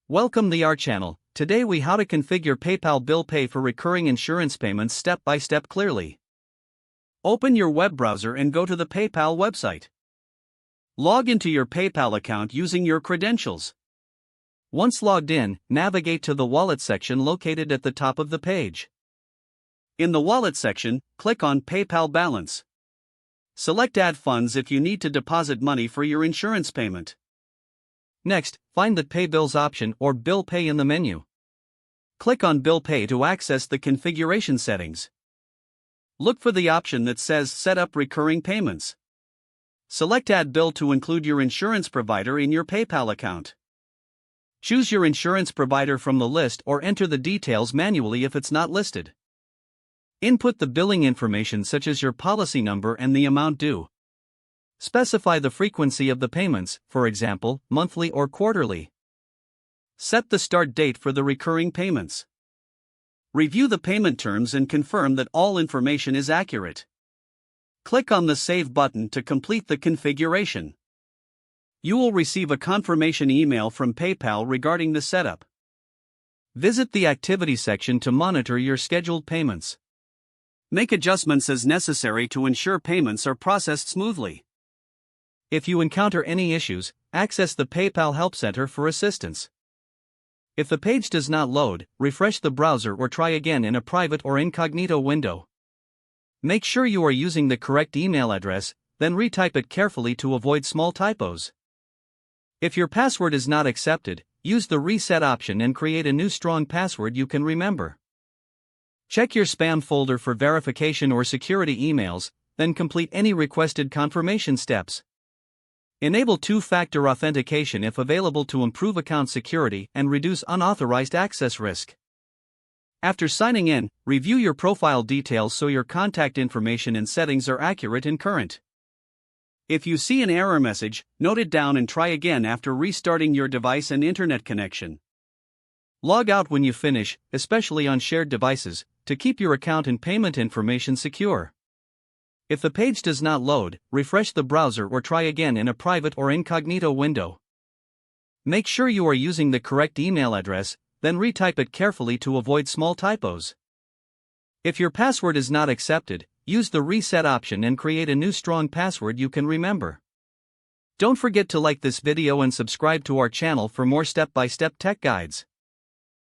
Welcome to our channel. Today we how to configure PayPal Bill Pay for recurring insurance payments step by step clearly. Open your web browser and go to the PayPal website. Log into your PayPal account using your credentials. Once logged in, navigate to the Wallet section located at the top of the page. In the Wallet section, click on PayPal Balance. Select Add Funds if you need to deposit money for your insurance payment. Next, find the Pay Bills option or Bill Pay in the menu. Click on Bill Pay to access the configuration settings. Look for the option that says Set up recurring payments. Select Add Bill to include your insurance provider in your PayPal account. Choose your insurance provider from the list or enter the details manually if it's not listed. Input the billing information such as your policy number and the amount due. Specify the frequency of the payments, for example, monthly or quarterly. Set the start date for the recurring payments. Review the payment terms and confirm that all information is accurate. Click on the Save button to complete the configuration. You will receive a confirmation email from PayPal regarding the setup. Visit the Activity section to monitor your scheduled payments. Make adjustments as necessary to ensure payments are processed smoothly. If you encounter any issues, access the PayPal Help Center for assistance. If the page does not load, refresh the browser or try again in a private or incognito window. Make sure you are using the correct email address, then retype it carefully to avoid small typos. If your password is not accepted, use the Reset option and create a new strong password you can remember. Check your spam folder for verification or security emails, then complete any requested confirmation steps. Enable two-factor authentication if available to improve account security and reduce unauthorized access risk. After signing in, review your profile details so your contact information and settings are accurate and current. If you see an error message, note it down and try again after restarting your device and internet connection. Log out when you finish, especially on shared devices, to keep your account and payment information secure. If the page does not load, refresh the browser or try again in a private or incognito window. Make sure you are using the correct email address, then retype it carefully to avoid small typos. If your password is not accepted, use the Reset option and create a new strong password you can remember. Don't forget to like this video and subscribe to our channel for more step-by-step tech guides.